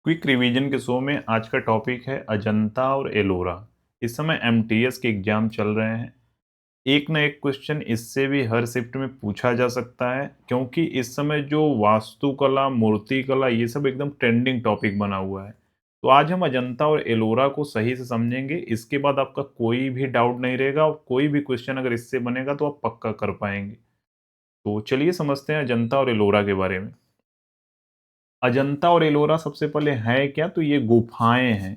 Quick revision के show में आज का टॉपिक है अजंता और एलोरा। इस समय एमटीएस के एग्जाम चल रहे हैं। एक ना एक क्वेश्चन इससे भी हर शिफ्ट में पूछा जा सकता है, क्योंकि इस समय जो वास्तुकला, मूर्तिकला, ये सब एकदम ट्रेंडिंग टॉपिक बना हुआ है। तो आज हम अजंता और एलोरा को सही से समझेंगे। इसके बाद आपका कोई भी डाउट नहीं रहेगा और कोई भी क्वेश्चन अगर इससे बनेगा तो आप पक्का कर पाएंगे। तो चलिए समझते हैं अजंता और एलोरा के बारे में। अजंता और एलोरा सबसे पहले है क्या? तो ये गुफाएं हैं।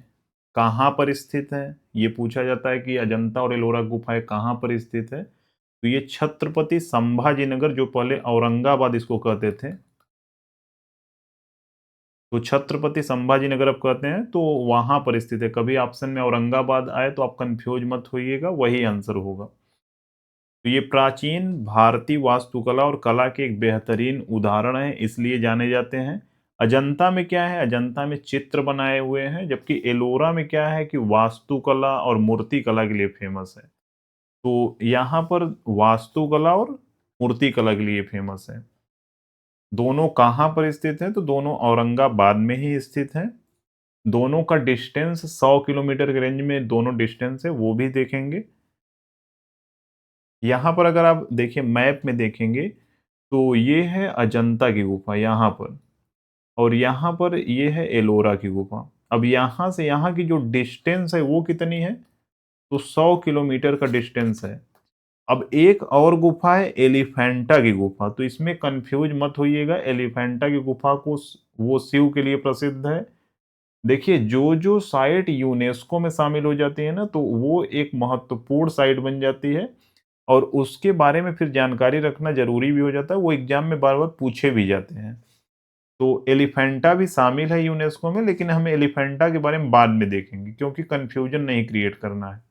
कहाँ पर स्थित है? ये पूछा जाता है कि अजंता और एलोरा गुफाएं कहाँ पर स्थित है। तो ये छत्रपति संभाजीनगर, जो पहले औरंगाबाद इसको कहते थे, तो छत्रपति संभाजीनगर अब कहते हैं, तो वहां पर स्थित है। कभी ऑप्शन में औरंगाबाद आए तो आप कंफ्यूज मत होइएगा, वही आंसर होगा। तो ये प्राचीन भारतीय वास्तुकला और कला के एक बेहतरीन उदाहरण है, इसलिए जाने जाते हैं। अजंता में क्या है? अजंता में चित्र बनाए हुए हैं, जबकि एलोरा में क्या है कि वास्तुकला और मूर्तिकला के लिए फेमस है। तो यहाँ पर वास्तुकला और मूर्तिकला के लिए फेमस है। दोनों कहाँ पर स्थित हैं? तो दोनों औरंगाबाद में ही स्थित हैं। दोनों का डिस्टेंस 100 किलोमीटर के रेंज में दोनों डिस्टेंस है, वो भी देखेंगे। यहाँ पर अगर आप देखिए, मैप में देखेंगे तो ये है अजंता की गुफा यहाँ पर, और यहाँ पर ये है एलोरा की गुफा। अब यहाँ से यहाँ की जो डिस्टेंस है वो कितनी है? तो 100 किलोमीटर का डिस्टेंस है। अब एक और गुफा है एलिफेंटा की गुफा, तो इसमें कंफ्यूज मत होइएगा। एलिफेंटा की गुफा को वो शिव के लिए प्रसिद्ध है। देखिए, जो जो साइट यूनेस्को में शामिल हो जाती है ना, तो वो एक महत्वपूर्ण साइट बन जाती है, और उसके बारे में फिर जानकारी रखना जरूरी भी हो जाता है। वो एग्जाम में बार बार पूछे भी जाते हैं। तो एलिफेंटा भी शामिल है यूनेस्को में, लेकिन हम एलिफेंटा के बारे में बाद में देखेंगे, क्योंकि कंफ्यूजन नहीं क्रिएट करना है।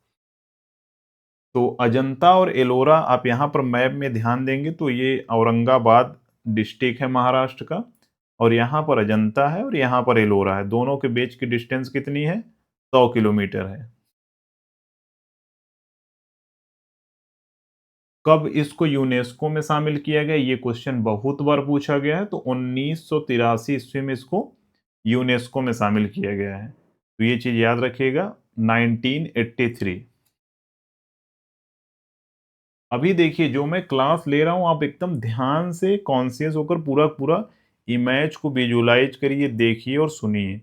तो अजंता और एलोरा आप यहाँ पर मैप में ध्यान देंगे तो ये औरंगाबाद डिस्ट्रिक्ट है महाराष्ट्र का, और यहाँ पर अजंता है और यहाँ पर एलोरा है। दोनों के बीच की डिस्टेंस कितनी है? 100 किलोमीटर है। कब इसको यूनेस्को में शामिल किया गया? ये क्वेश्चन बहुत बार पूछा गया है। तो 1983 ईस्वी में इसको यूनेस्को में शामिल किया गया है। तो ये चीज याद रखिएगा, 1983। अभी देखिए, जो मैं क्लास ले रहा हूं आप एकदम ध्यान से कॉन्शियस होकर पूरा पूरा इमेज को विजुलाइज करिए, देखिए और सुनिए।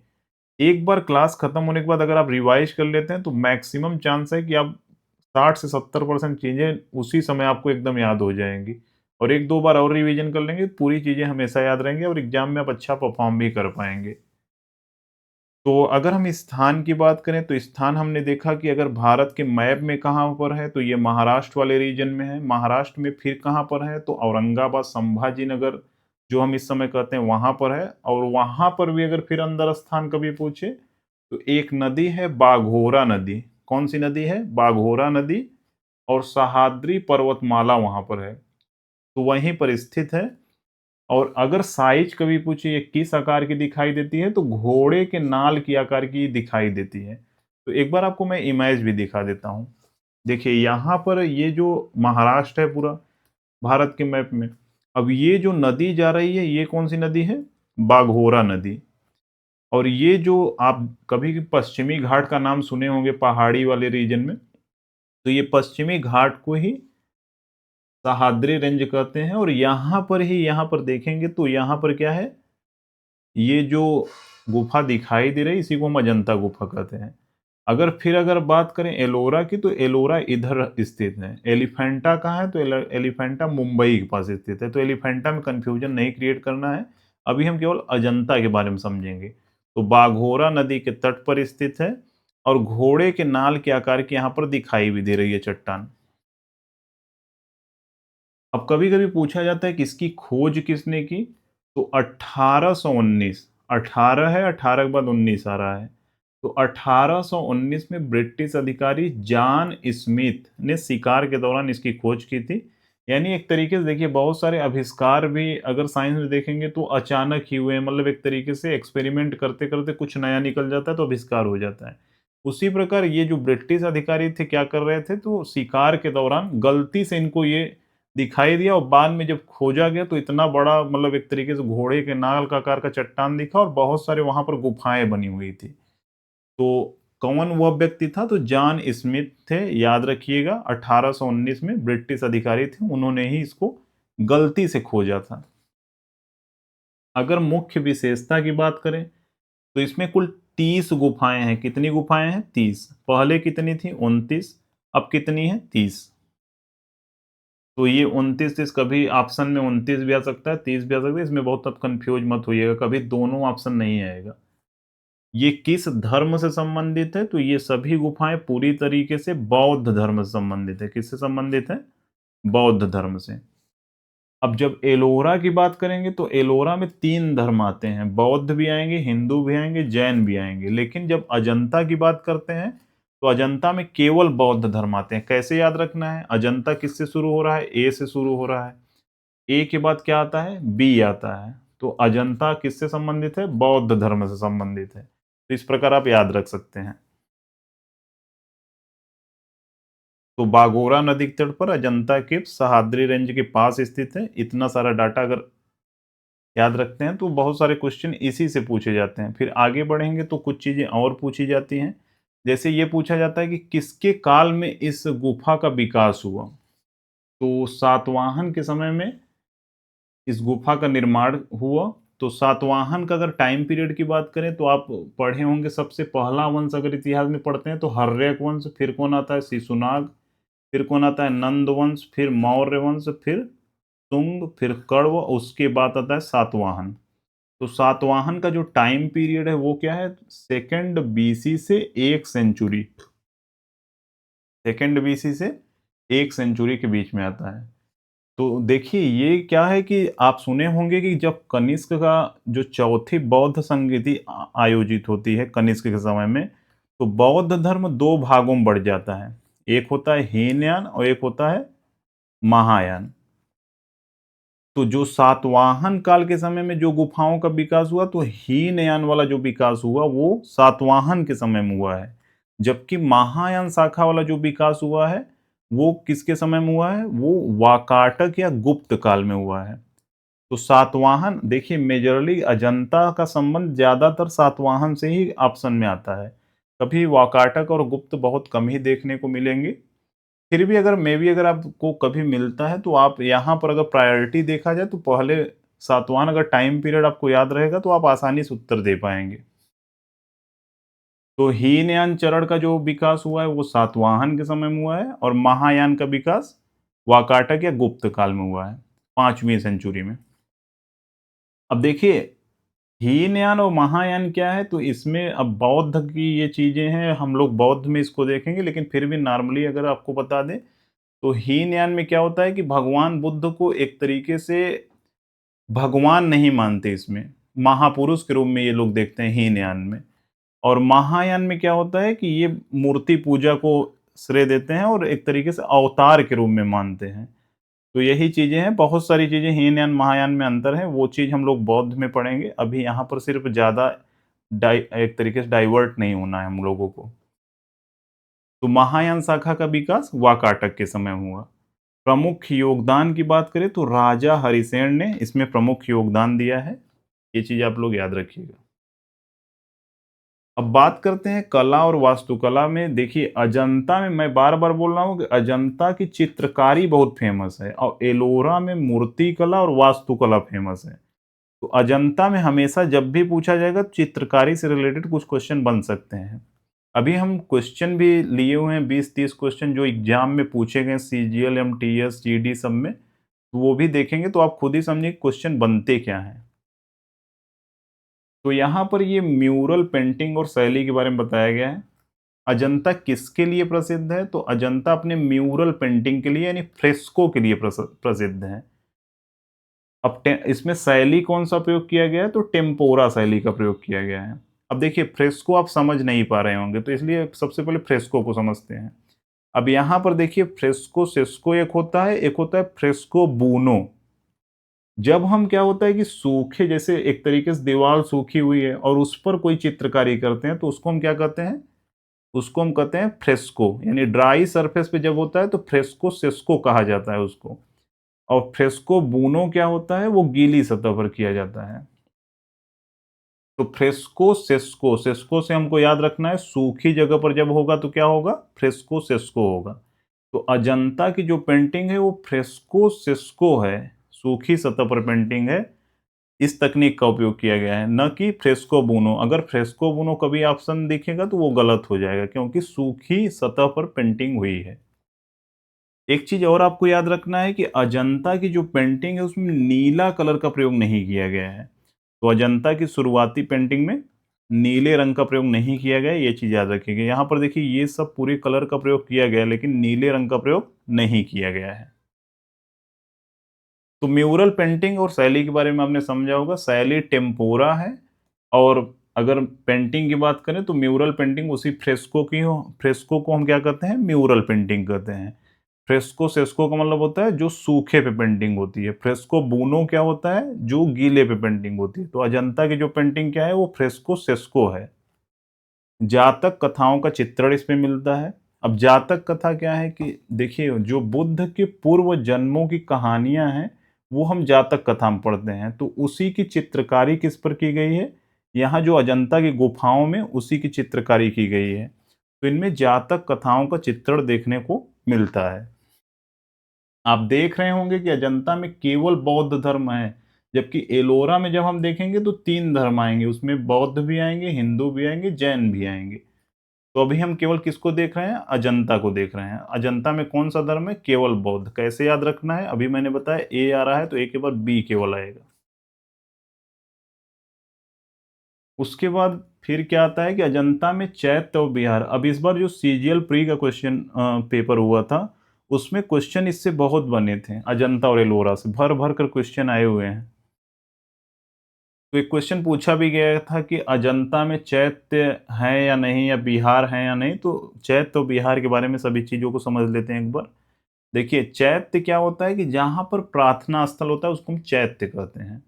एक बार क्लास खत्म होने के बाद अगर आप रिवाइज कर लेते हैं तो मैक्सिमम चांस है कि आप 60 से 70% चीजें उसी समय आपको एकदम याद हो जाएंगी। और एक दो बार और रिवीजन कर लेंगे तो पूरी चीजें हमेशा याद रहेंगी और एग्जाम में आप अच्छा परफॉर्म भी कर पाएंगे। तो अगर हम स्थान की बात करें तो स्थान हमने देखा कि अगर भारत के मैप में कहाँ पर है, तो ये महाराष्ट्र वाले रीजन में है। महाराष्ट्र में फिर कहाँ पर है? तो औरंगाबाद संभाजीनगर, जो हम इस समय कहते हैं, वहां पर है। और वहां पर भी अगर फिर अंदर स्थान कभी पूछे तो एक नदी है बाघोरा नदी। कौन सी नदी है? बाघोरा नदी। और सह्याद्री पर्वतमाला वहां पर है, तो वहीं पर स्थित है। और अगर साइज कभी पूछे ये किस आकार की दिखाई देती है, तो घोड़े के नाल की आकार की दिखाई देती है। तो एक बार आपको मैं इमेज भी दिखा देता हूँ। देखिए, यहाँ पर ये जो महाराष्ट्र है पूरा भारत के मैप में, अब ये जो नदी जा रही है ये कौन सी नदी है? बाघोरा नदी। और ये जो आप कभी पश्चिमी घाट का नाम सुने होंगे पहाड़ी वाले रीजन में, तो ये पश्चिमी घाट को ही सह्याद्री रेंज कहते हैं। और यहाँ पर ही, यहाँ पर देखेंगे तो यहाँ पर क्या है? ये जो गुफा दिखाई दे रही है इसी को हम अजंता गुफा कहते हैं। अगर बात करें एलोरा की, तो एलोरा इधर स्थित है। एलिफेंटा कहाँ है? तो एलिफेंटा मुंबई के पास स्थित है। तो एलिफेंटा में कंफ्यूजन नहीं क्रिएट करना है। अभी हम केवल अजंता के बारे में समझेंगे। तो बाघोरा नदी के तट पर स्थित है, और घोड़े के नाल के आकार की यहाँ पर दिखाई भी दे रही है चट्टान। अब कभी कभी पूछा जाता है कि इसकी खोज किसने की? तो 1819, 18 है, 18 के बाद 19 आ रहा है। तो 1819 में ब्रिटिश अधिकारी जॉन स्मिथ ने शिकार के दौरान इसकी खोज की थी। यानी एक तरीके से देखिए, बहुत सारे आविष्कार भी अगर साइंस में देखेंगे तो अचानक ही हुए हैं। मतलब एक तरीके से एक्सपेरिमेंट करते करते कुछ नया निकल जाता है तो आविष्कार हो जाता है। उसी प्रकार ये जो ब्रिटिश अधिकारी थे क्या कर रहे थे? तो शिकार के दौरान गलती से इनको ये दिखाई दिया और बाद में जब खोजा गया तो इतना बड़ा मतलब एक तरीके से घोड़े के नाल का आकार का चट्टान दिखा और बहुत सारे वहां पर गुफाएं बनी हुई थी। तो कौन वह व्यक्ति था? तो जॉन स्मिथ थे, याद रखिएगा। 1819 में ब्रिटिश अधिकारी थे, उन्होंने ही इसको गलती से खोजा था। अगर मुख्य विशेषता की बात करें तो इसमें कुल 30 गुफाएं हैं। कितनी गुफाएं हैं? 30। पहले कितनी थी? 29। अब कितनी है? 30। तो ये 29 30 कभी ऑप्शन में 29 भी आ सकता है, 30 भी आ सकता है। इसमें बहुत अब कंफ्यूज मत होइएगा, कभी दोनों ऑप्शन नहीं आएगा। ये किस धर्म से संबंधित है? तो ये सभी गुफाएं पूरी तरीके से बौद्ध धर्म से संबंधित है। किससे संबंधित है? बौद्ध धर्म से। अब जब एलोरा की बात करेंगे तो एलोरा में 3 धर्म आते हैं, बौद्ध भी आएंगे, हिंदू भी आएंगे, जैन भी आएंगे। लेकिन जब अजंता की बात करते हैं तो अजंता में केवल बौद्ध धर्म आते हैं। कैसे याद रखना है? अजंता किससे शुरू हो रहा है? ए से शुरू हो रहा है। ए के बाद क्या आता है? बी आता है। तो अजंता किससे संबंधित है? बौद्ध धर्म से संबंधित है। तो इस प्रकार आप याद रख सकते हैं। तो बागोरा नदी के तट पर अजंता केव सह्याद्री रेंज के पास स्थित है। इतना सारा डाटा अगर याद रखते हैं तो बहुत सारे क्वेश्चन इसी से पूछे जाते हैं। फिर आगे बढ़ेंगे तो कुछ चीजें और पूछी जाती हैं। जैसे ये पूछा जाता है कि किसके काल में इस गुफा का विकास हुआ? तो सातवाहन के समय में इस गुफा का निर्माण हुआ। तो सातवाहन का अगर टाइम पीरियड की बात करें तो आप पढ़े होंगे, सबसे पहला वंश अगर इतिहास में पढ़ते हैं तो हर्यक वंश, फिर कौन आता है? शिशुनाग, फिर कौन आता है? नंद वंश, फिर मौर्य वंश, फिर तुंग, फिर कण्व, उसके बाद आता है सातवाहन। तो सातवाहन का जो टाइम पीरियड है वो क्या है? सेकंड बीसी से 1 सेंचुरी, सेकंड बीसी से 1 सेंचुरी के बीच में आता है। तो देखिए ये क्या है कि आप सुने होंगे कि जब कनिष्क का जो चौथी बौद्ध संगीति आयोजित होती है कनिष्क के समय में, तो बौद्ध धर्म 2 भागों में बढ़ जाता है। एक होता है हीनयान और एक होता है महायान। तो जो सातवाहन काल के समय में जो गुफाओं का विकास हुआ, तो हीनयान वाला जो विकास हुआ वो सातवाहन के समय में हुआ है। जबकि महायान शाखा वाला जो विकास हुआ है वो किसके समय में हुआ है? वो वाकाटक या गुप्त काल में हुआ है। तो सातवाहन देखिए, मेजरली अजंता का संबंध ज्यादातर सातवाहन से ही ऑप्शन में आता है। कभी वाकाटक और गुप्त बहुत कम ही देखने को मिलेंगे। फिर भी अगर मे बी अगर आपको कभी मिलता है तो आप यहाँ पर अगर प्रायोरिटी देखा जाए तो पहले सातवाहन अगर टाइम पीरियड आपको याद रहेगा तो आप आसानी से उत्तर दे पाएंगे। तो हीनयान चरण का जो विकास हुआ है वो सातवाहन के समय में हुआ है और महायान का विकास वाकाटक या गुप्त काल में हुआ है, 5वीं सेंचुरी में। अब देखिए हीनयान और महायान क्या है, तो इसमें अब बौद्ध की ये चीजें हैं, हम लोग बौद्ध में इसको देखेंगे। लेकिन फिर भी नॉर्मली अगर आपको बता दें तो हीनयान में क्या होता है कि भगवान बुद्ध को एक तरीके से भगवान नहीं मानते, इसमें महापुरुष के रूप में ये लोग देखते हैं हीनयान में। और महायान में क्या होता है कि ये मूर्ति पूजा को श्रेय देते हैं और एक तरीके से अवतार के रूप में मानते हैं। तो यही चीजें हैं, बहुत सारी चीजें हीनयान महायान में अंतर है, वो चीज हम लोग बौद्ध में पढ़ेंगे। अभी यहाँ पर सिर्फ ज्यादा एक तरीके से डाइवर्ट नहीं होना है हम लोगों को। तो महायान शाखा का विकास वाकाटक के समय हुआ। प्रमुख योगदान की बात करें तो राजा हरिसेन ने इसमें प्रमुख योगदान दिया है। ये चीज आप लोग याद रखिएगा। अब बात करते हैं कला और वास्तुकला में। देखिए अजंता में मैं बार बार बोल रहा हूँ कि अजंता की चित्रकारी बहुत फेमस है और एलोरा में मूर्ति कला और वास्तुकला फेमस है। तो अजंता में हमेशा जब भी पूछा जाएगा चित्रकारी से रिलेटेड कुछ क्वेश्चन बन सकते हैं। अभी हम क्वेश्चन भी लिए हुए हैं 20-30 क्वेश्चन जो एग्जाम में पूछे गए, सीजीएल, एमटीएस, जीडी सब में, तो वो भी देखेंगे तो आप खुद ही समझिए क्वेश्चन बनते क्या हैं। तो यहाँ पर ये म्यूरल पेंटिंग और शैली के बारे में बताया गया है। अजंता किसके लिए प्रसिद्ध है? तो अजंता अपने म्यूरल पेंटिंग के लिए यानी फ्रेस्को के लिए प्रसिद्ध है। अब इसमें शैली कौन सा प्रयोग किया गया है? तो टेम्पोरा शैली का प्रयोग किया गया है। अब देखिए फ्रेस्को आप समझ नहीं पा रहे होंगे तो इसलिए सबसे पहले फ्रेस्को को समझते हैं। अब यहाँ पर देखिए फ्रेस्को सेस्को एक होता है, एक होता है फ्रेस्को बूनो। जब हम क्या होता है कि सूखे जैसे एक तरीके से दीवार सूखी हुई है और उस पर कोई चित्रकारी करते हैं तो उसको हम क्या कहते हैं? उसको हम कहते हैं फ्रेस्को। यानी ड्राई सरफेस पे जब होता है तो फ्रेस्को सेस्को कहा जाता है उसको। और फ्रेस्को बुनो क्या होता है, वो गीली सतह पर किया जाता है। तो फ्रेस्को सेस्को, सेस्को से हमको याद रखना है सूखी जगह पर जब होगा तो क्या होगा, फ्रेस्को सेस्को होगा। तो अजंता की जो पेंटिंग है वो फ्रेस्को सेस्को है, सूखी सतह पर पेंटिंग है। इस तकनीक का उपयोग किया गया है, न कि फ्रेस्को बुनो। अगर फ्रेस्को बुनो कभी ऑप्शन दिखेगा तो वो गलत हो जाएगा, क्योंकि सूखी सतह पर पेंटिंग हुई है। एक चीज और आपको याद रखना है कि अजंता की जो पेंटिंग है उसमें नीला कलर का प्रयोग नहीं किया गया है। तो अजंता की शुरुआती पेंटिंग में नीले रंग का प्रयोग नहीं किया गया है, ये चीज याद रखिएगा। यहाँ पर देखिए ये सब पूरे कलर का प्रयोग किया गया है, लेकिन नीले रंग का प्रयोग नहीं किया गया है। तो म्यूरल पेंटिंग और शैली के बारे में आपने समझा होगा। शैली टेम्पोरा है, और अगर पेंटिंग की बात करें तो म्यूरल पेंटिंग उसी फ्रेस्को की हो, फ्रेस्को को हम क्या कहते हैं, म्यूरल पेंटिंग कहते हैं। फ्रेस्को सेस्को का मतलब होता है जो सूखे पे पेंटिंग होती है। फ्रेस्को बुनो क्या होता है, जो गीले पे पेंटिंग होती है। तो अजंता की जो पेंटिंग क्या है, वो फ्रेस्को सेस्को है। जातक कथाओं का चित्रण इसमें मिलता है। अब जातक कथा क्या है कि देखिए, जो बुद्ध के पूर्व जन्मों की कहानियां हैं वो हम जातक कथा में पढ़ते हैं, तो उसी की चित्रकारी किस पर की गई है, यहाँ जो अजंता की गुफाओं में उसी की चित्रकारी की गई है। तो इनमें जातक कथाओं का चित्रण देखने को मिलता है। आप देख रहे होंगे कि अजंता में केवल बौद्ध धर्म है, जबकि एलोरा में जब हम देखेंगे तो 3 धर्म आएंगे, उसमें बौद्ध भी आएंगे, हिंदू भी आएंगे, जैन भी आएंगे। तो अभी हम केवल किसको देख रहे हैं, अजंता को देख रहे हैं। अजंता में कौन सा धर्म है, केवल बौद्ध। कैसे याद रखना है, अभी मैंने बताया ए आ रहा है तो ए के बाद बी केवल आएगा। उसके बाद फिर क्या आता है कि अजंता में चैत्य और बिहार। अब इस बार जो सीजीएल प्री का क्वेश्चन पेपर हुआ था, उसमें क्वेश्चन इससे बहुत बने थे, अजंता और एलोरा से भर भर कर क्वेश्चन आए हुए हैं। तो एक क्वेश्चन पूछा भी गया था कि अजंता में चैत्य है या नहीं, या बिहार है या नहीं। तो चैत्य और बिहार के बारे में सभी चीजों को समझ लेते हैं एक बार। देखिए, चैत्य क्या होता है कि जहां पर प्रार्थना स्थल होता है उसको हम चैत्य कहते हैं।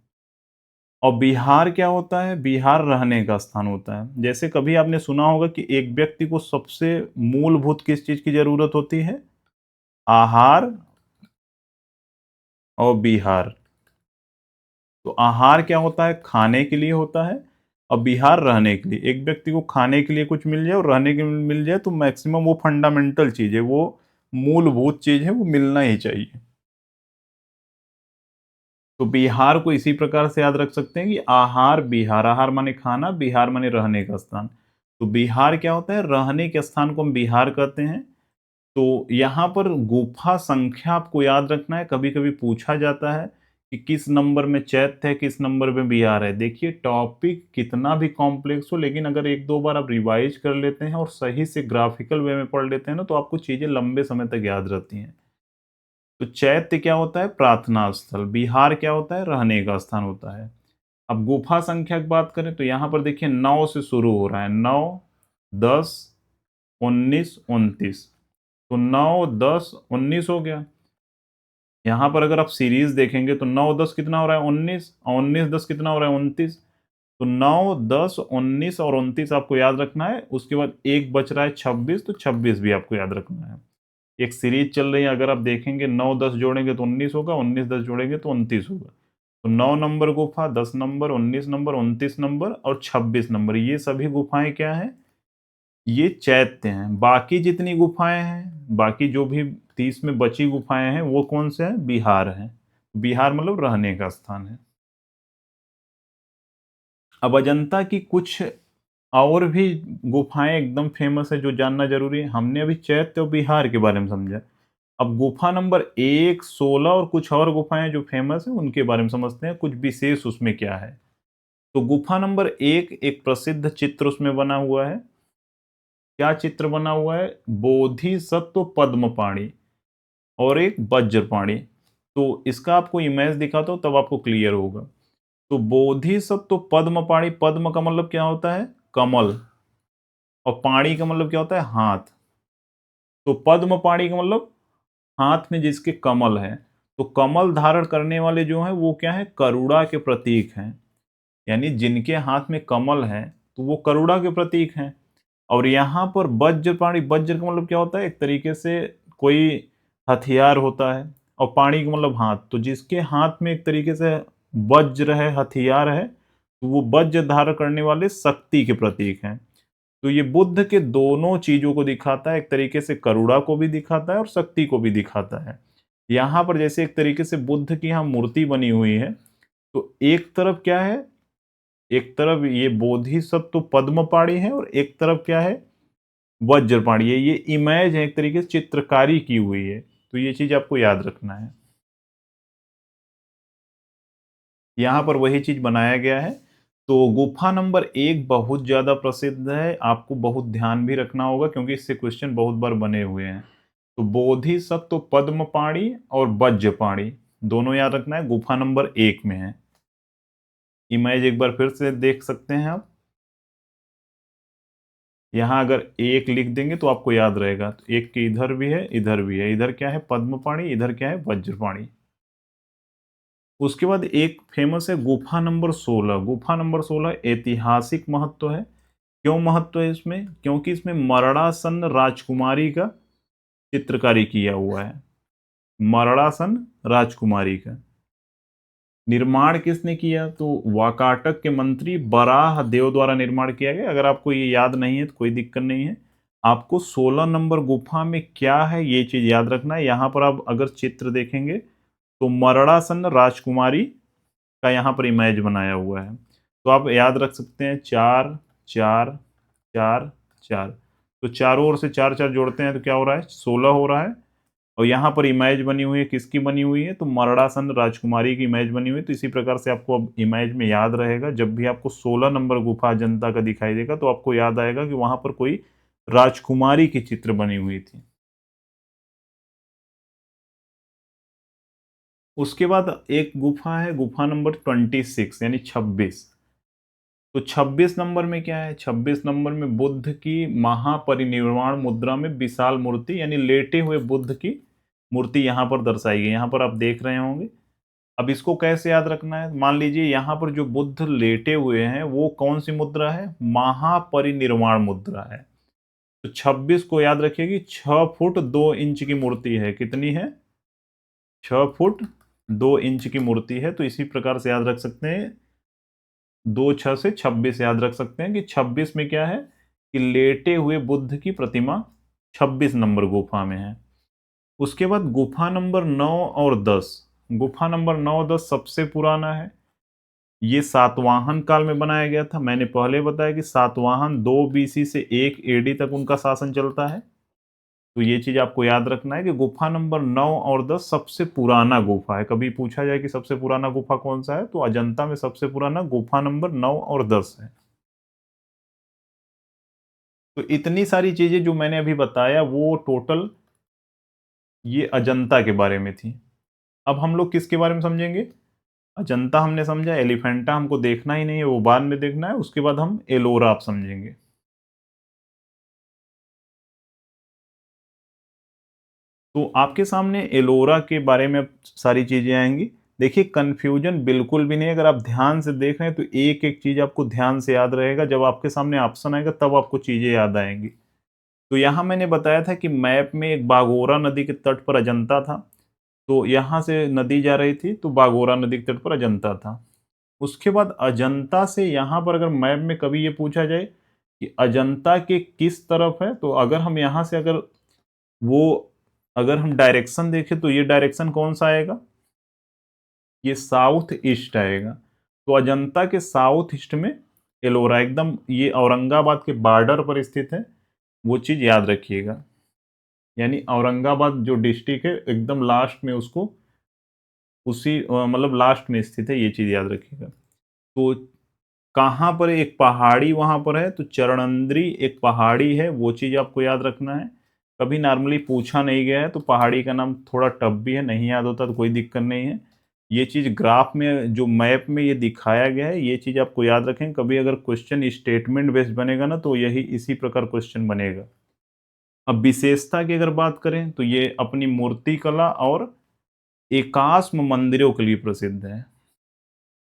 और बिहार क्या होता है, बिहार रहने का स्थान होता है। जैसे कभी आपने सुना होगा कि एक व्यक्ति को सबसे मूलभूत किस चीज की जरूरत होती है, आहार और बिहार। तो आहार क्या होता है, खाने के लिए होता है, और बिहार रहने के लिए। एक व्यक्ति को खाने के लिए कुछ मिल जाए और रहने के लिए मिल जाए तो मैक्सिमम वो फंडामेंटल चीज है, वो मूलभूत चीज है, वो मिलना ही चाहिए। तो बिहार को इसी प्रकार से याद रख सकते हैं कि आहार बिहार, आहार माने खाना, बिहार माने रहने का स्थान। तो बिहार क्या होता है, रहने के स्थान को हम बिहार कहते हैं। तो यहाँ पर गुफा संख्या आपको याद रखना है, कभी कभी पूछा जाता है कि किस नंबर में चैत्य है, किस नंबर में बिहार है। देखिए, टॉपिक कितना भी कॉम्प्लेक्स हो, लेकिन अगर एक दो बार आप रिवाइज कर लेते हैं और सही से ग्राफिकल वे में पढ़ लेते हैं ना, तो आपको चीजें लंबे समय तक याद रहती हैं। तो चैत्य क्या होता है, प्रार्थना स्थल। बिहार क्या होता है, रहने का स्थान होता है। अब गुफा संख्या की बात करें तो यहाँ पर देखिए 9 से शुरू हो रहा है, 9, 10, 19, 29। तो 9, 10, 19 हो गया। यहाँ पर अगर आप सीरीज देखेंगे तो 9, 10 कितना हो रहा है, 19, और 19, 10 कितना हो रहा है, 29। तो 9, 10, 19 और 29 आपको याद रखना है। उसके बाद एक बच रहा है 26, तो 26 भी आपको याद रखना है। एक सीरीज चल रही है, अगर आप देखेंगे 9, 10 जोड़ेंगे तो 19 होगा, 19, 10 जोड़ेंगे तो 29 होगा। तो 9 नंबर गुफा, 10 नंबर, 19 नंबर, 29 नंबर और 26 नंबर, ये सभी गुफाएं क्या हैं, ये चैत्य हैं। बाकी जितनी गुफाएं हैं, बाकी जो भी 30 में बची गुफाएं हैं, वो कौन से हैं, बिहार हैं। बिहार मतलब रहने का स्थान है। अब अजंता की कुछ और भी गुफाएं एकदम फेमस है जो जानना जरूरी है। हमने अभी चैत्य और बिहार के बारे में समझा। अब गुफा नंबर 1, 16 और कुछ और गुफाएं जो फेमस है उनके बारे में समझते हैं, कुछ विशेष उसमें क्या है। तो गुफा नंबर 1, एक प्रसिद्ध चित्र उसमें बना हुआ है। क्या चित्र बना हुआ है, बोधिसत्व पद्मपाणि और एक वज्रपाणि। तो इसका आपको इमेज दिखाता हूं तब आपको क्लियर होगा। तो बोधिसत्व पद्मपाणि, पद्म का मतलब क्या होता है, कमल, और पाणि का मतलब क्या होता है, हाथ। तो पद्म पाणि का मतलब हाथ में जिसके कमल है। तो कमल धारण करने वाले जो हैं वो क्या है, करुणा के प्रतीक हैं। यानी जिनके हाथ में कमल है तो वो करुणा के प्रतीक हैं। और यहाँ पर वज्रपाणि, वज्र का मतलब क्या होता है, एक तरीके से कोई हथियार होता है। और पाणी का मतलब हाथ। तो जिसके हाथ में एक तरीके से वज्र है, हथियार है, तो वो वज्र धारण करने वाले शक्ति के प्रतीक हैं। तो ये बुद्ध के दोनों चीजों को दिखाता है, एक तरीके से करुणा को भी दिखाता है और शक्ति को भी दिखाता है। यहाँ पर जैसे एक तरीके से बुद्ध की यहाँ मूर्ति बनी हुई है, तो एक तरफ क्या है, एक तरफ ये बोधिसत्व पद्मपाणि है और एक तरफ क्या है, वज्रपाणि है। ये इमेज है, एक तरीके से चित्रकारी की हुई है। तो ये चीज आपको याद रखना है। यहाँ पर वही चीज बनाया गया है। तो गुफा नंबर 1 बहुत ज्यादा प्रसिद्ध है, आपको बहुत ध्यान भी रखना होगा क्योंकि इससे क्वेश्चन बहुत बार बने हुए हैं। तो बोधिसत्व पद्मपाणि और वज्रपाणि दोनों याद रखना है, गुफा नंबर 1 में है। इमेज एक बार फिर से देख सकते हैं आप। यहाँ अगर एक लिख देंगे तो आपको याद रहेगा। तो एक के इधर भी है, इधर भी है। इधर क्या है, पद्मपाणि, इधर क्या है, वज्रपाणि। उसके बाद एक फेमस है गुफा नंबर 16। गुफा नंबर 16 ऐतिहासिक महत्व है। क्यों महत्व है इसमें? क्योंकि इसमें मरणासन राजकुमारी का चित्रकारी किया हुआ है। मरणासन राजकुमारी का निर्माण किसने किया? तो वाकाटक के मंत्री बराह देव द्वारा निर्माण किया गया। अगर आपको ये याद नहीं है तो कोई दिक्कत नहीं है। आपको 16 नंबर गुफा में क्या है ये चीज याद रखना है। यहाँ पर आप अगर चित्र देखेंगे तो मरणासन राजकुमारी का यहाँ पर इमेज बनाया हुआ है। तो आप याद रख सकते हैं 4 4 4 4। तो चारों ओर से 4 4 जोड़ते हैं तो क्या हो रहा है, 16 हो रहा है। और यहाँ पर इमेज बनी हुई है, किसकी बनी हुई है? तो मरणासन राजकुमारी की इमेज बनी हुई है। तो इसी प्रकार से आपको अब इमेज में याद रहेगा, जब भी आपको 16 नंबर गुफा अजंता का दिखाई देगा तो आपको याद आएगा कि वहां पर कोई राजकुमारी की चित्र बनी हुई थी। उसके बाद एक गुफा है, गुफा नंबर 26 यानी 26। तो 26 नंबर में क्या है? 26 नंबर में बुद्ध की महापरिनिर्वाण मुद्रा में विशाल मूर्ति यानी लेटे हुए बुद्ध की मूर्ति यहाँ पर दर्शाई गई। यहाँ पर आप देख रहे होंगे। अब इसको कैसे याद रखना है? मान लीजिए यहाँ पर जो बुद्ध लेटे हुए हैं वो कौन सी मुद्रा है? महापरिनिर्वाण मुद्रा है। तो 26 को याद रखिए कि 6 फुट 2 इंच की मूर्ति है। कितनी है? 6 फुट 2 इंच की मूर्ति है। तो इसी प्रकार से याद रख सकते हैं, 2 6 से 26 याद रख सकते हैं कि 26 में क्या है कि लेटे हुए बुद्ध की प्रतिमा 26 नंबर गुफा में है। उसके बाद गुफा नंबर 9 और 10। गुफा नंबर 9 10 सबसे पुराना है। ये सातवाहन काल में बनाया गया था। मैंने पहले बताया कि सातवाहन 2 बीसी से 1 एडी तक उनका शासन चलता है। तो ये चीज आपको याद रखना है कि गुफा नंबर 9 और 10 सबसे पुराना गुफा है। कभी पूछा जाए कि सबसे पुराना गुफा कौन सा है, तो अजंता में सबसे पुराना गुफा नंबर 9 और 10 है। तो इतनी सारी चीजें जो मैंने अभी बताया वो टोटल ये अजंता के बारे में थी। अब हम लोग किसके बारे में समझेंगे? अजंता हमने समझा, एलिफेंटा हमको देखना ही नहीं है, वो बाद में देखना है। उसके बाद हम एलोरा आप समझेंगे। तो आपके सामने एलोरा के बारे में अब सारी चीजें आएंगी। देखिए कंफ्यूजन बिल्कुल भी नहीं है। अगर आप ध्यान से देख रहे हैं तो एक एक चीज आपको ध्यान से याद रहेगा। जब आपके सामने ऑप्शन आएगा तब आपको चीजें याद आएंगी। तो यहाँ मैंने बताया था कि मैप में एक बागोरा नदी के तट पर अजंता था। तो यहाँ से नदी जा रही थी तो बागोरा नदी के तट पर अजंता था। उसके बाद अजंता से यहाँ पर अगर मैप में कभी ये पूछा जाए कि अजंता के किस तरफ है, तो अगर हम यहाँ से वो अगर हम डायरेक्शन देखें तो ये डायरेक्शन कौन सा आएगा? ये साउथ ईस्ट आएगा। तो अजंता के साउथ ईस्ट में एलोरा, एकदम ये औरंगाबाद के बॉर्डर पर स्थित है। वो चीज याद रखिएगा। यानी औरंगाबाद जो डिस्ट्रिक्ट है एकदम लास्ट में उसको उसी मतलब लास्ट में स्थित है। ये चीज याद रखिएगा। तो कहाँ पर एक पहाड़ी वहां पर है, तो चरणंद्री एक पहाड़ी है, वो चीज आपको याद रखना है। कभी नॉर्मली पूछा नहीं गया है तो पहाड़ी का नाम थोड़ा टफ भी है, नहीं याद होता तो कोई दिक्कत नहीं है। ये चीज ग्राफ में जो मैप में ये दिखाया गया है, ये चीज आपको याद रखें। कभी अगर क्वेश्चन स्टेटमेंट बेस्ड बनेगा ना तो यही इसी प्रकार क्वेश्चन बनेगा। अब विशेषता की अगर बात करें तो ये अपनी मूर्ति कला और एकाश्म मंदिरों के लिए प्रसिद्ध है।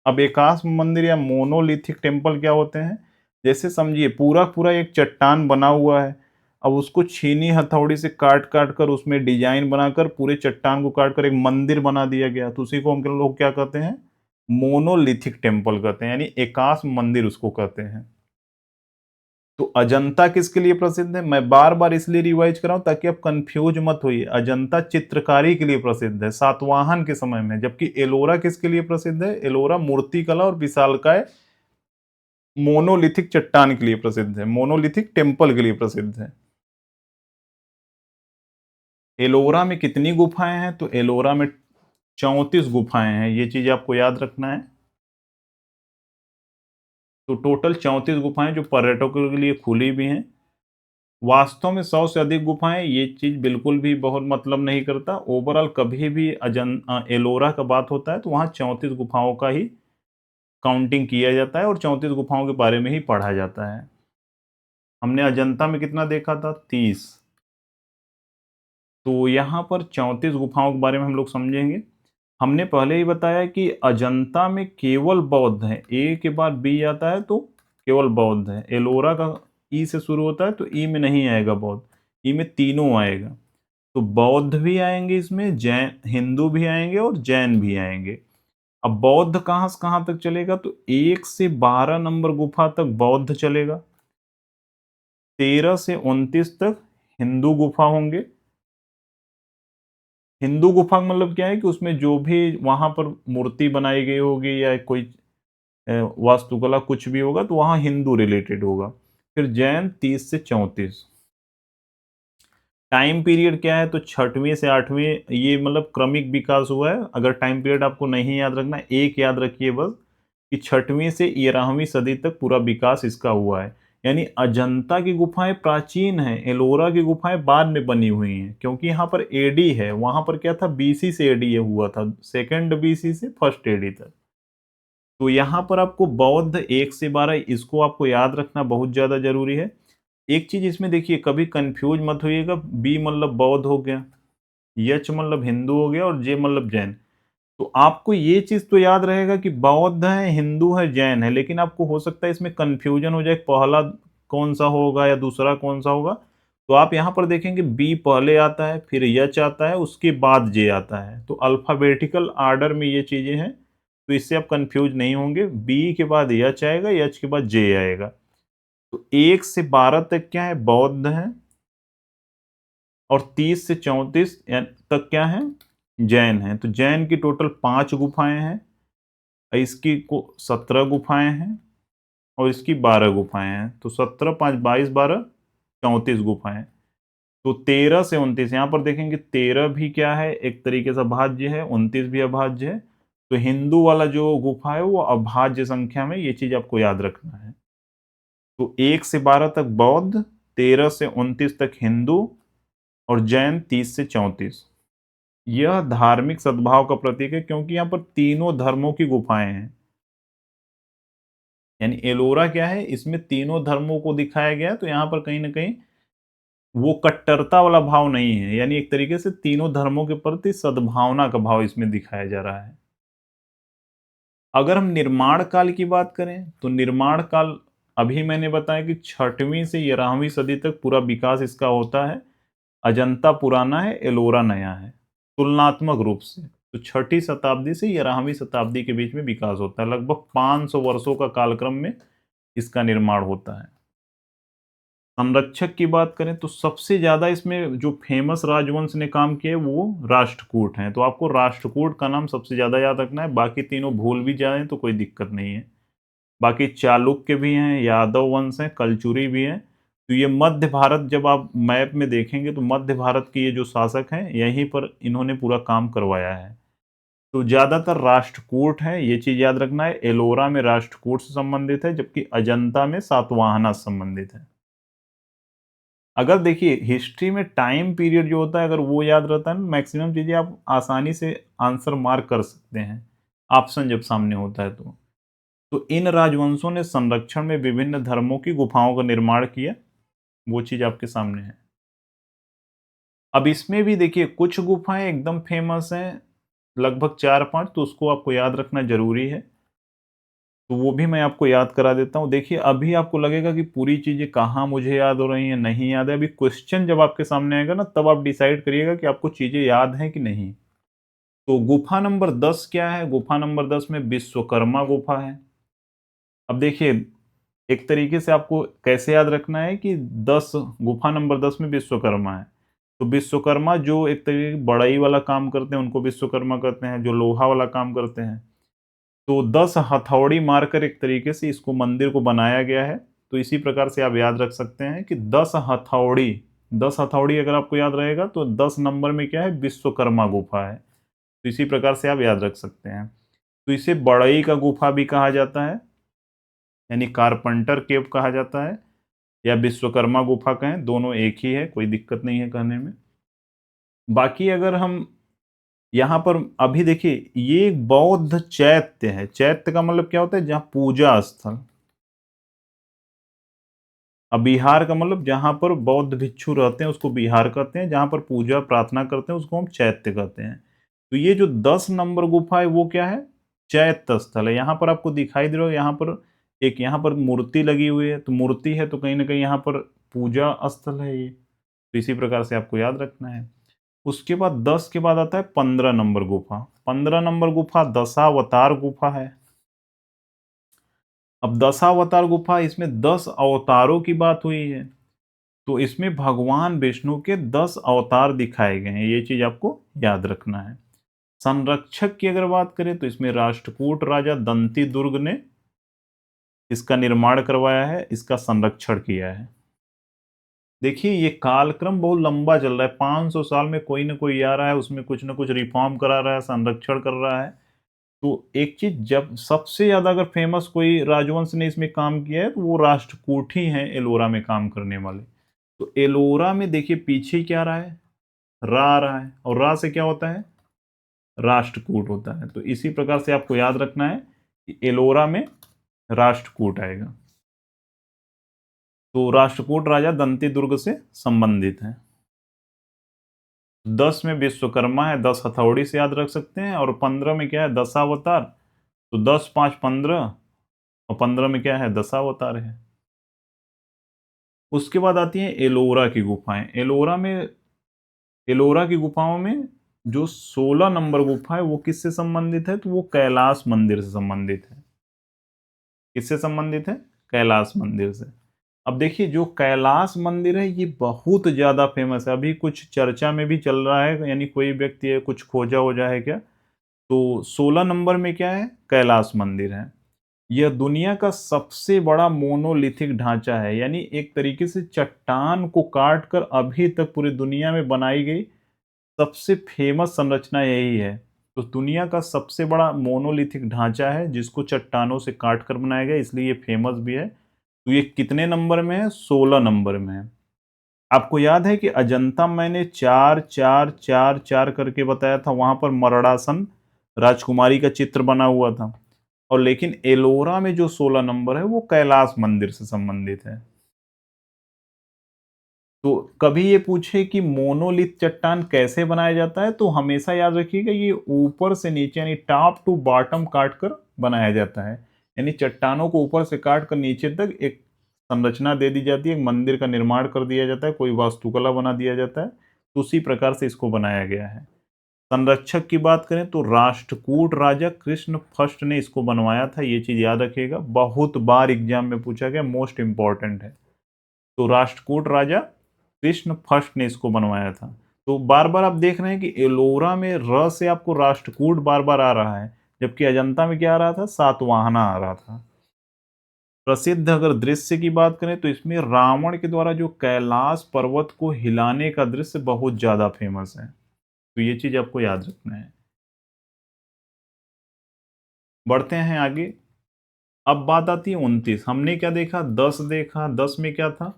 अब एकाश्म मंदिर या मोनोलिथिक टेम्पल क्या होते हैं? जैसे समझिए पूरा पूरा एक चट्टान बना हुआ है। अब उसको छीनी हथौड़ी से काट काट कर उसमें डिजाइन बनाकर पूरे चट्टान को काट कर एक मंदिर बना दिया गया। तो उसी को हम लोग क्या कहते हैं, मोनोलिथिक टेम्पल कहते हैं, यानी एकाश मंदिर उसको कहते हैं। तो अजंता किसके लिए प्रसिद्ध है, मैं बार बार इसलिए रिवाइज कर रहा हूं ताकि आप कंफ्यूज मत होइए। अजंता चित्रकारी के लिए प्रसिद्ध है सातवाहन के समय में, जबकि एलोरा किसके लिए प्रसिद्ध है, एलोरा मूर्तिकला और विशालकाय मोनोलिथिक चट्टान के लिए प्रसिद्ध है, मोनोलिथिक टेम्पल के लिए प्रसिद्ध है। एलोरा में कितनी गुफाएं हैं, तो एलोरा में 34 गुफाएं हैं, ये चीज आपको याद रखना है। तो टोटल 34 गुफाएं जो पर्यटकों के लिए खुली भी हैं। वास्तव में 100 से अधिक गुफाएं, ये चीज बिल्कुल भी बहुत मतलब नहीं करता। ओवरऑल कभी भी एलोरा का बात होता है तो वहां 34 गुफाओं का ही काउंटिंग किया जाता है और 34 गुफाओं के बारे में ही पढ़ा जाता है। हमने अजंता में कितना देखा था, 30। तो यहाँ पर 34 गुफाओं के बारे में हम लोग समझेंगे। हमने पहले ही बताया कि अजंता में केवल बौद्ध है, ए के बाद बी आता है तो केवल बौद्ध है। एलोरा का ई से शुरू होता है तो ई में नहीं आएगा बौद्ध, ई में तीनों आएगा। तो बौद्ध भी आएंगे इसमें, जैन हिंदू भी आएंगे और जैन भी आएंगे। अब बौद्ध कहाँ से कहाँ तक चलेगा, तो 1 से 12 नंबर गुफा तक बौद्ध चलेगा, 13 से 29 तक हिंदू गुफा होंगे। हिंदू गुफा का मतलब क्या है कि उसमें जो भी वहां पर मूर्ति बनाई गई होगी या कोई वास्तुकला कुछ भी होगा तो वहां हिंदू रिलेटेड होगा। फिर जैन 30 से 34। टाइम पीरियड क्या है, तो 6वीं से 8वीं, ये मतलब क्रमिक विकास हुआ है। अगर टाइम पीरियड आपको नहीं याद रखना, एक याद रखिए बस कि 6वीं से 11वीं सदी तक पूरा विकास इसका हुआ है। यानी अजंता की गुफाएं प्राचीन हैं, एलोरा की गुफाएं बाद में बनी हुई हैं, क्योंकि यहाँ पर एडी है, वहां पर क्या था, बीसी से एडी ये हुआ था, सेकेंड बीसी से फर्स्ट एडी तक। तो यहाँ पर आपको बौद्ध 1 से 12 इसको आपको याद रखना बहुत ज्यादा जरूरी है। एक चीज इसमें देखिए, कभी कंफ्यूज मत होइएगा, बी मतलब बौद्ध हो गया, यच मतलब हिंदू हो गया और जे मतलब जैन। तो आपको ये चीज तो याद रहेगा कि बौद्ध है, हिंदू है, जैन है, लेकिन आपको हो सकता है इसमें कंफ्यूजन हो जाए पहला कौन सा होगा या दूसरा कौन सा होगा। तो आप यहां पर देखेंगे बी पहले आता है, फिर यच आता है, उसके बाद जे आता है। तो अल्फाबेटिकल आर्डर में ये चीजें हैं, तो इससे आप कंफ्यूज नहीं होंगे। बी के बाद यच आएगा, यच के बाद जे आएगा। तो 1 से 12 तक क्या है, बौद्ध है, और 30 से 34 तक क्या है, जैन है। तो जैन की टोटल 5 गुफाएं हैं, इसकी को 17 गुफाएं हैं और इसकी 12 गुफाएं हैं। तो 17 5 22 12 34 गुफाएं। तो 13 से 29 यहाँ पर देखेंगे, 13 भी क्या है, एक तरीके से अभाज्य है, 29 भी अभाज्य है। तो हिंदू वाला जो गुफा है वो अभाज्य संख्या में, ये चीज आपको याद रखना है। तो 1 से 12 तक बौद्ध, 13 से 29 तक हिंदू और जैन 30 से 34। यह धार्मिक सद्भाव का प्रतीक है, क्योंकि यहाँ पर तीनों धर्मों की गुफाएं हैं। यानी एलोरा क्या है, इसमें तीनों धर्मों को दिखाया गया है, तो यहाँ पर कहीं ना कहीं वो कट्टरता वाला भाव नहीं है, यानी एक तरीके से तीनों धर्मों के प्रति सद्भावना का भाव इसमें दिखाया जा रहा है। अगर हम निर्माण काल की बात करें तो निर्माण काल, अभी मैंने बताया कि 6वीं से 11वीं सदी तक पूरा विकास इसका होता है। अजंता पुराना है, एलोरा नया है तुलनात्मक रूप से। तो 6ठी शताब्दी से 11वीं शताब्दी के बीच में विकास होता है, लगभग 500 वर्षों का कालक्रम में इसका निर्माण होता है। संरक्षक की बात करें तो सबसे ज्यादा इसमें जो फेमस राजवंश ने काम किया है वो राष्ट्रकूट हैं। तो आपको राष्ट्रकूट का नाम सबसे ज्यादा याद रखना है, बाकी तीनों भूल भी जाएं तो कोई दिक्कत नहीं है। बाकी चालुक्य भी हैं, यादव वंश हैं, कलचुरी भी हैं। तो ये मध्य भारत, जब आप मैप में देखेंगे तो मध्य भारत के ये जो शासक हैं यहीं पर इन्होंने पूरा काम करवाया है। तो ज्यादातर राष्ट्रकूट है, ये चीज याद रखना है। एलोरा में राष्ट्रकूट से संबंधित है, जबकि अजंता में सातवाहना से संबंधित है। अगर देखिए हिस्ट्री में टाइम पीरियड जो होता है, अगर वो याद रहता है ना, मैक्सिमम चीजें आप आसानी से आंसर मार्क कर सकते हैं, ऑप्शन जब सामने होता है तो इन राजवंशों ने संरक्षण में विभिन्न धर्मों की गुफाओं का निर्माण किया, वो चीज आपके सामने है। अब इसमें भी देखिए कुछ गुफाएं एकदम फेमस हैं, लगभग 4-5, तो उसको आपको याद रखना जरूरी है। तो वो भी मैं आपको याद करा देता हूँ। देखिए, अभी आपको लगेगा कि पूरी चीज़ें कहाँ मुझे याद हो रही हैं, नहीं याद है। अभी क्वेश्चन जब आपके सामने आएगा ना, तब आप डिसाइड करिएगा कि आपको चीज़ें याद हैं कि नहीं। तो गुफा नंबर 10 क्या है? गुफा नंबर 10 में विश्वकर्मा गुफा है। अब देखिए, एक तरीके से आपको कैसे याद रखना है कि 10 गुफा नंबर 10 में विश्वकर्मा है। तो विश्वकर्मा जो एक तरीके की बढ़ई वाला काम करते हैं, उनको विश्वकर्मा कहते हैं, जो लोहा वाला काम करते हैं। तो 10 हथौड़ी मारकर एक तरीके से इसको मंदिर को बनाया गया है। तो इसी प्रकार से आप याद रख सकते हैं कि 10 हथौड़ी, 10 हथौड़ी अगर आपको याद रहेगा तो 10 नंबर में क्या है? विश्वकर्मा गुफा है। तो इसी प्रकार से आप याद रख सकते हैं। तो इसे बढ़ई का गुफा भी कहा जाता है, यानी कारपेंटर केव कहा जाता है, या विश्वकर्मा गुफा कहें, दोनों एक ही है, कोई दिक्कत नहीं है कहने में। बाकी अगर हम यहाँ पर अभी देखिए, ये एक बौद्ध चैत्य है। चैत्य का मतलब क्या होता है? जहाँ पूजा स्थल। अब विहार का मतलब जहाँ पर बौद्ध भिक्षु रहते हैं उसको विहार कहते हैं, जहाँ पर पूजा प्रार्थना करते हैं उसको हम चैत्य कहते हैं। तो ये जो 10 नंबर गुफा है वो क्या है? चैत्य स्थल है। यहाँ पर आपको दिखाई दे रहा है, यहाँ पर एक यहाँ पर मूर्ति लगी हुई है, तो मूर्ति है तो कहीं ना कहीं यहाँ पर पूजा स्थल है ये। तो इसी प्रकार से आपको याद रखना है। उसके बाद 10 के बाद आता है 15 नंबर गुफा। 15 नंबर गुफा दशावतार गुफा है। अब दशावतार गुफा, इसमें 10 अवतारों की बात हुई है। तो इसमें भगवान विष्णु के 10 अवतार दिखाए गए हैं, ये चीज आपको याद रखना है। संरक्षक की अगर बात करें तो इसमें राष्ट्रकूट राजा दंती दुर्ग ने इसका निर्माण करवाया है, इसका संरक्षण किया है। देखिए, ये कालक्रम बहुत लंबा चल रहा है। 500 साल में कोई ना कोई आ रहा है, उसमें कुछ ना कुछ रिफॉर्म करा रहा है, संरक्षण कर रहा है। तो एक चीज, जब सबसे ज्यादा अगर फेमस कोई राजवंश ने इसमें काम किया है तो वो राष्ट्रकूट ही है, एलोरा में काम करने वाले। तो एलोरा में देखिए पीछे क्या रहा है? रा आ रहा है, और रा से क्या होता है? राष्ट्रकूट होता है। तो इसी प्रकार से आपको याद रखना है कि एलोरा में राष्ट्रकूट आएगा। तो राष्ट्रकूट राजा दंती दुर्ग से संबंधित है। 10 में विश्वकर्मा है, 10 हथौड़ी से याद रख सकते हैं, और 15 में क्या है? दशावतार। तो 10 5 15, और 15 में क्या है? दशावतार है। उसके बाद आती है एलोरा की गुफाएं। एलोरा की गुफाओं में जो 16 नंबर गुफा है वो किससे संबंधित है? तो वो कैलाश मंदिर से संबंधित है। किससे संबंधित है? कैलाश मंदिर से। अब देखिए, जो कैलाश मंदिर है ये बहुत ज्यादा फेमस है, अभी कुछ चर्चा में भी चल रहा है, यानी कोई व्यक्ति है कुछ खोजा हो जाए क्या। तो 16 नंबर में क्या है? कैलाश मंदिर है। यह दुनिया का सबसे बड़ा मोनोलिथिक ढांचा है, यानी एक तरीके से चट्टान को काट कर अभी तक पूरी दुनिया में बनाई गई सबसे फेमस संरचना यही है। तो दुनिया का सबसे बड़ा मोनोलिथिक ढांचा है जिसको चट्टानों से काट कर बनाया गया, इसलिए ये फेमस भी है। तो ये कितने नंबर में है? 16 नंबर में है। आपको याद है कि अजंता मैंने 4 4 4 4 करके बताया था, वहां पर मरड़ासन राजकुमारी का चित्र बना हुआ था। और लेकिन एलोरा में जो 16 नंबर है वो कैलाश मंदिर से संबंधित है। तो कभी ये पूछे कि मोनोलिथ चट्टान कैसे बनाया जाता है, तो हमेशा याद रखिएगा ये ऊपर से नीचे यानी टॉप टू बॉटम काट कर बनाया जाता है। यानी चट्टानों को ऊपर से काट कर नीचे तक एक संरचना दे दी जाती है, एक मंदिर का निर्माण कर दिया जाता है, कोई वास्तुकला बना दिया जाता है। तो उसी प्रकार से इसको बनाया गया है। संरक्षक की बात करें तो राष्ट्रकूट राजा कृष्ण फर्स्ट ने इसको बनवाया था, ये चीज याद रखिएगा, बहुत बार एग्जाम में पूछा गया, मोस्ट इंपॉर्टेंट है। तो राष्ट्रकूट राजा कृष्ण फर्स्ट ने इसको बनवाया था। तो बार बार आप देख रहे हैं कि एलोरा में र से आपको राष्ट्रकूट बार बार आ रहा है, जबकि अजंता में क्या आ रहा था? सातवाहना आ रहा था। प्रसिद्ध अगर दृश्य की बात करें तो इसमें रावण के द्वारा जो कैलाश पर्वत को हिलाने का दृश्य बहुत ज्यादा फेमस है। तो ये चीज आपको याद रखना है। बढ़ते हैं आगे। अब बात आती है 29। हमने क्या देखा? 10 देखा। 10 में क्या था?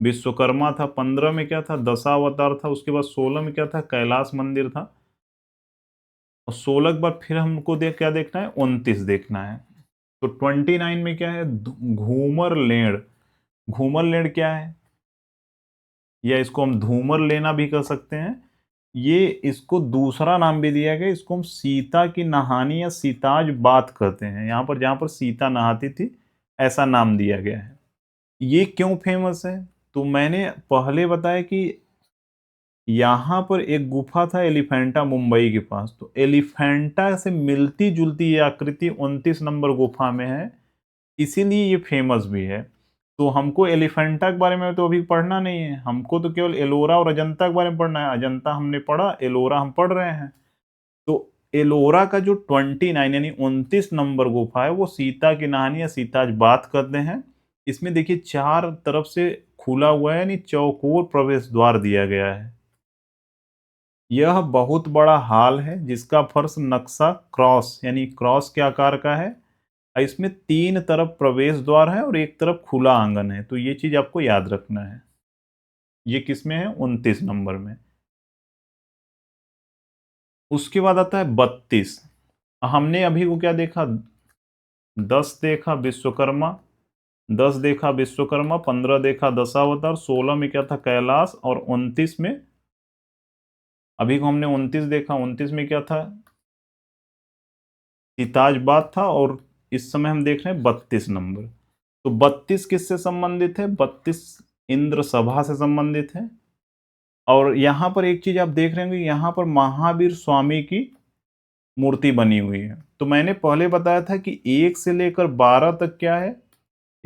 विश्वकर्मा था। 15 में क्या था? दशावतार था। उसके बाद 16 में क्या था? कैलाश मंदिर था। और 16 के बाद फिर हमको क्या देखना है? 29 देखना है। तो 29 में क्या है? घूमर लेण। घूमर लेण क्या है? या इसको हम धूमर लेना भी कर सकते हैं। ये इसको दूसरा नाम भी दिया गया, इसको हम सीता की नहानी या सीताज बात कहते हैं। यहाँ पर जहाँ पर सीता नहाती थी, ऐसा नाम दिया गया है। ये क्यों फेमस है? तो मैंने पहले बताया कि यहाँ पर एक गुफा था एलिफेंटा मुंबई के पास, तो एलिफेंटा से मिलती जुलती ये आकृति 29 नंबर गुफा में है, इसीलिए ये फेमस भी है। तो हमको एलिफेंटा के बारे में तो अभी पढ़ना नहीं है, हमको तो केवल एलोरा और अजंता के बारे में पढ़ना है। अजंता हमने पढ़ा, एलोरा हम पढ़ रहे हैं। तो एलोरा का जो 29 यानी 29 नंबर गुफा है, वो सीता की नहानी या सीताज बात करते हैं। इसमें देखिए चार तरफ से खुला हुआ है, यानी चौकोर प्रवेश द्वार दिया गया है। यह बहुत बड़ा हॉल है जिसका फर्श नक्शा क्रॉस यानी क्रॉस के आकार का है। इसमें तीन तरफ प्रवेश द्वार है और एक तरफ खुला आंगन है, तो ये चीज आपको याद रखना है। ये किसमें है? 29 नंबर में। उसके बाद आता है 32। हमने अभी को क्या देखा? 10 देखा विश्वकर्मा, 10 देखा विश्वकर्मा, 15 देखा दशावतार, 16 में क्या था? कैलाश, और 29 में, अभी को हमने 29 देखा, 29 में क्या था? सीताजबाद था। और इस समय हम देख रहे हैं 32 नंबर। तो 32 किससे संबंधित है? 32 इंद्र सभा से संबंधित है। और यहां पर एक चीज आप देख रहे होंगे, यहां पर महावीर स्वामी की मूर्ति बनी हुई है। तो मैंने पहले बताया था कि 1 से लेकर 12 तक क्या है?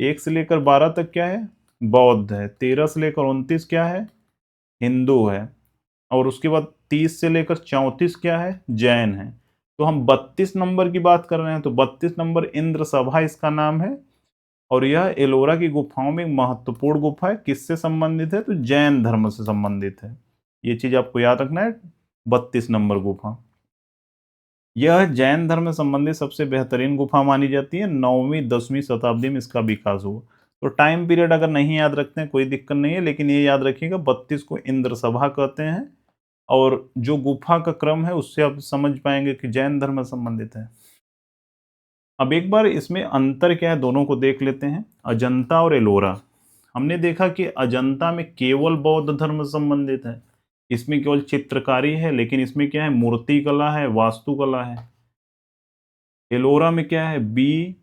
1 से लेकर 12 तक क्या है? बौद्ध है। 13 से लेकर 29 क्या है? हिंदू है। और उसके बाद 30 से लेकर 34 क्या है? जैन है। तो हम 32 नंबर की बात कर रहे हैं, तो 32 नंबर इंद्र सभा इसका नाम है। और यह एलोरा की गुफाओं में एक महत्वपूर्ण गुफा है। किससे संबंधित है? तो जैन धर्म से संबंधित है। ये चीज आपको याद रखना है। 32 नंबर गुफा, यह जैन धर्म से संबंधित सबसे बेहतरीन गुफा मानी जाती है। 9वीं 10वीं शताब्दी में इसका विकास हुआ। तो टाइम पीरियड अगर नहीं याद रखते हैं कोई दिक्कत नहीं है, लेकिन ये याद रखिएगा 32 को इंद्र सभा कहते हैं। और जो गुफा का क्रम है उससे आप समझ पाएंगे कि जैन धर्म से संबंधित है। अब एक बार इसमें अंतर क्या है दोनों को देख लेते हैं। अजंता और एलोरा, हमने देखा कि अजंता में केवल बौद्ध धर्म से संबंधित है, इसमें केवल चित्रकारी है, लेकिन इसमें क्या है? मूर्ति कला है, वास्तुकला है। एलोरा में क्या है? बी,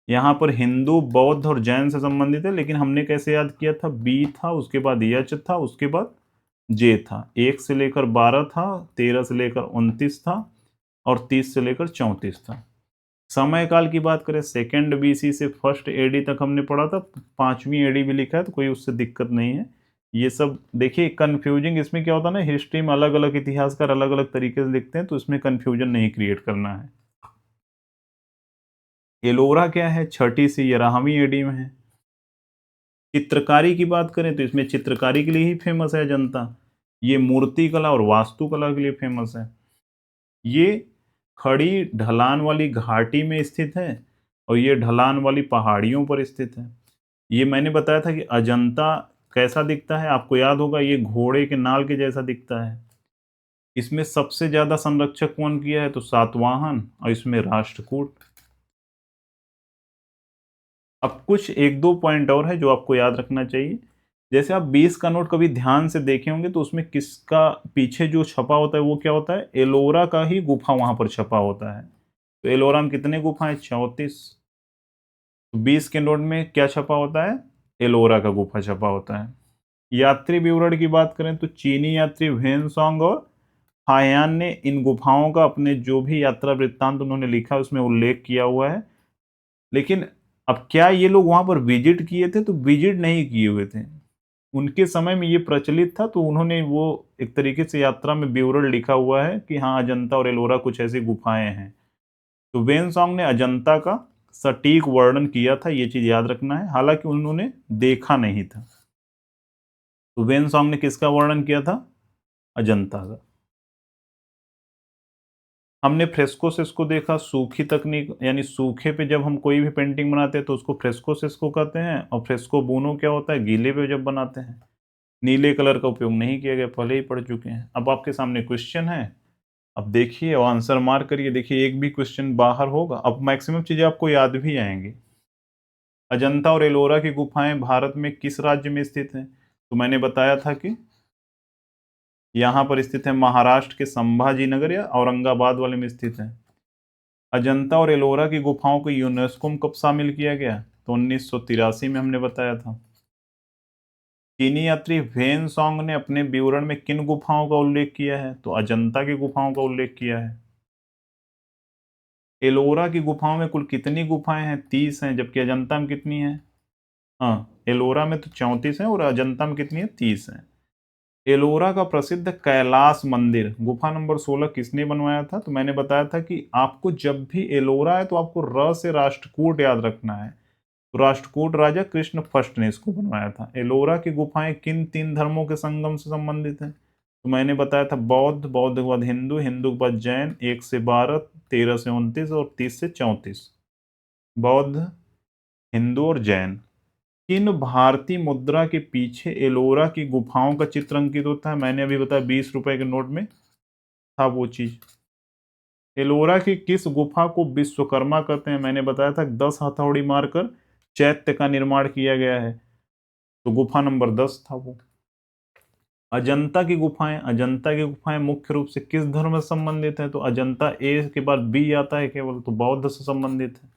यहाँ पर हिंदू बौद्ध और जैन से संबंधित है, लेकिन हमने कैसे याद किया था? बी था, उसके बाद यच था, उसके बाद जे था। 1 से लेकर 12 था, 13 से लेकर 29 था, और 30 से लेकर 34 था। समय काल की बात करें, सेकेंड बीसी से फर्स्ट एडी तक हमने पढ़ा था। 5वीं एडी भी लिखा है, तो कोई उससे दिक्कत नहीं है। ये सब देखिए कंफ्यूजिंग इसमें क्या होता है ना, हिस्ट्री में अलग अलग इतिहासकार अलग अलग तरीके से लिखते हैं, तो इसमें कंफ्यूजन नहीं क्रिएट करना है। एलोरा क्या है? 6ठी से 11वीं एडी में है। चित्रकारी की बात करें तो इसमें चित्रकारी के लिए ही फेमस है जनता। ये मूर्ति कला और वास्तुकला के लिए फेमस है। ये खड़ी ढलान वाली घाटी में स्थित है, और ये ढलान वाली पहाड़ियों पर स्थित है। ये मैंने बताया था कि अजंता कैसा दिखता है, आपको याद होगा, ये घोड़े के नाल के जैसा दिखता है। इसमें सबसे ज्यादा संरक्षक कौन किया है? तो सातवाहन, और इसमें राष्ट्रकूट। अब कुछ एक दो पॉइंट और है जो आपको याद रखना चाहिए। जैसे आप 20 का नोट कभी ध्यान से देखे होंगे, तो उसमें किसका पीछे जो छपा होता है वो क्या होता है? एलोरा का ही गुफा वहां पर छपा होता है। तो एलोरा में कितने गुफा है? 34। तो 20 के नोट में क्या छपा होता है? एलोरा का गुफा छपा होता है। यात्री विवरण की बात करें तो चीनी यात्री वेनसोंग और हायान ने इन गुफाओं का अपने जो भी यात्रा वृत्तांत उन्होंने लिखा उसमें उल्लेख किया हुआ है। लेकिन अब क्या ये लोग वहां पर विजिट किए थे? तो विजिट नहीं किए हुए थे। उनके समय में ये प्रचलित था, तो उन्होंने वो एक तरीके से यात्रा में विवरण लिखा हुआ है कि हाँ अजंता और एलोरा कुछ ऐसी गुफाएं हैं। तो वेनसोंग ने अजंता का सटीक वर्णन किया था, ये चीज याद रखना है, हालांकि उन्होंने देखा नहीं था। तो वेनसोंग ने किसका वर्णन किया था? अजंता का। हमने फ्रेस्कोसिस को देखा, सूखी तकनीक, यानी सूखे पे जब हम कोई भी पेंटिंग बनाते हैं तो उसको फ्रेस्कोसिस को कहते हैं। और फ्रेस्को बुनो क्या होता है? गीले पे जब बनाते हैं। नीले कलर का उपयोग नहीं किया गया, पहले ही पढ़ चुके हैं। अब आपके सामने क्वेश्चन है, अब देखिए और आंसर मार्क करिए। देखिए एक भी क्वेश्चन बाहर होगा, अब मैक्सिमम चीजें आपको याद भी आएंगी। अजंता और एलोरा की गुफाएं भारत में किस राज्य में स्थित हैं? तो मैंने बताया था कि यहाँ पर स्थित है, महाराष्ट्र के संभाजी नगर या औरंगाबाद वाले में स्थित है। अजंता और एलोरा की गुफाओं को यूनेस्को में कब शामिल किया गया? तो 1983 में हमने बताया था। चीनी यात्री वेन सॉन्ग ने अपने विवरण में किन गुफाओं का उल्लेख किया है? तो अजंता की गुफाओं का उल्लेख किया है। एलोरा की गुफाओं में कुल कितनी गुफाएं हैं? 30 हैं, जबकि अजंता में कितनी है? हाँ, एलोरा में तो 34 है और अजंता में कितनी है? 30 है। एलोरा का प्रसिद्ध कैलाश मंदिर गुफा नंबर 16 किसने बनवाया था? तो मैंने बताया था कि आपको जब भी एलोरा है तो आपको र से राष्ट्रकूट याद रखना है। तो राष्ट्रकूट राजा कृष्ण फर्स्ट ने इसको बनवाया था। एलोरा की गुफाएं किन 3 धर्मों के संगम से संबंधित है? तो मैंने बताया था बौद्ध, बौद्ध के बाद हिंदू, हिंदू के बाद जैन, 1 से 12, 13 से 29 और 30 से 34। बौद्ध, हिंदू और जैन। किन भारतीय मुद्रा के पीछे एलोरा की गुफाओं का चित्र अंकित होता है? मैंने अभी बताया 20 रुपए के नोट में था वो चीज। एलोरा की किस गुफा को विश्वकर्मा कहते हैं? मैंने बताया था 10 हथौड़ी मारकर चैत्य का निर्माण किया गया है, तो गुफा नंबर 10 था वो। अजंता की गुफाएं, अजंता की गुफाएं मुख्य रूप से किस धर्म से संबंधित है? तो अजंता ए के बाद बी आता है केवल, तो बौद्ध से संबंधित है।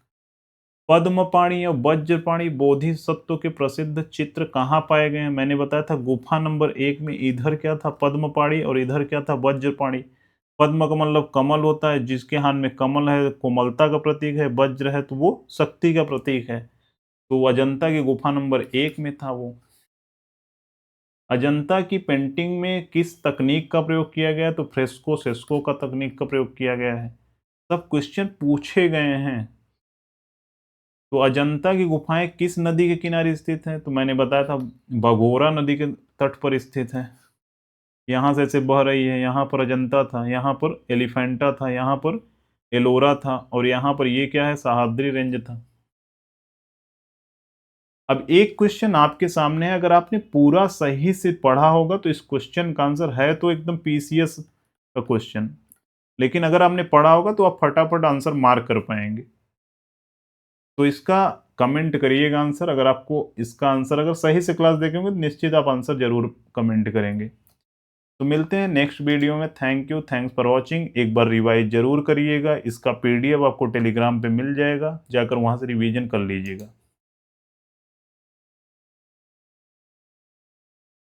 पद्मपाणि और वज्रपाणि बोधिसत्व के प्रसिद्ध चित्र कहाँ पाए गए हैं? मैंने बताया था गुफा नंबर 1 में। इधर क्या था? पद्मपाणि, और इधर क्या था? वज्रपाणि। पद्म का मतलब कमल होता है, जिसके हाथ में कमल है कोमलता का प्रतीक है, वज्र है तो वो शक्ति का प्रतीक है। तो अजंता की गुफा नंबर 1 में था वो। अजंता की पेंटिंग में किस तकनीक का प्रयोग किया गया है? तो फ्रेस्को सेस्को का तकनीक का प्रयोग किया गया है। सब क्वेश्चन पूछे गए हैं। तो अजंता की गुफाएं किस नदी के किनारे स्थित हैं? तो मैंने बताया था भगोरा नदी के तट पर स्थित है। यहाँ से बह रही है, यहाँ पर अजंता था, यहाँ पर एलिफेंटा था, यहाँ पर एलोरा था, और यहाँ पर ये क्या है? सह्याद्री रेंज था। अब एक क्वेश्चन आपके सामने है, अगर आपने पूरा सही से पढ़ा होगा तो इस क्वेश्चन का आंसर है तो एकदम पीसीएस का क्वेश्चन, लेकिन अगर आपने पढ़ा होगा तो आप फटाफट आंसर मार्क कर पाएंगे। तो इसका कमेंट करिएगा आंसर। अगर आपको इसका आंसर अगर सही से क्लास देखेंगे तो निश्चित आप आंसर जरूर कमेंट करेंगे। तो मिलते हैं नेक्स्ट वीडियो में। Thank you, thanks for watching. एक बार रिवाइज जरूर करिएगा, इसका पीडीएफ आपको टेलीग्राम पे मिल जाएगा, जाकर वहां से रिवीजन कर लीजिएगा।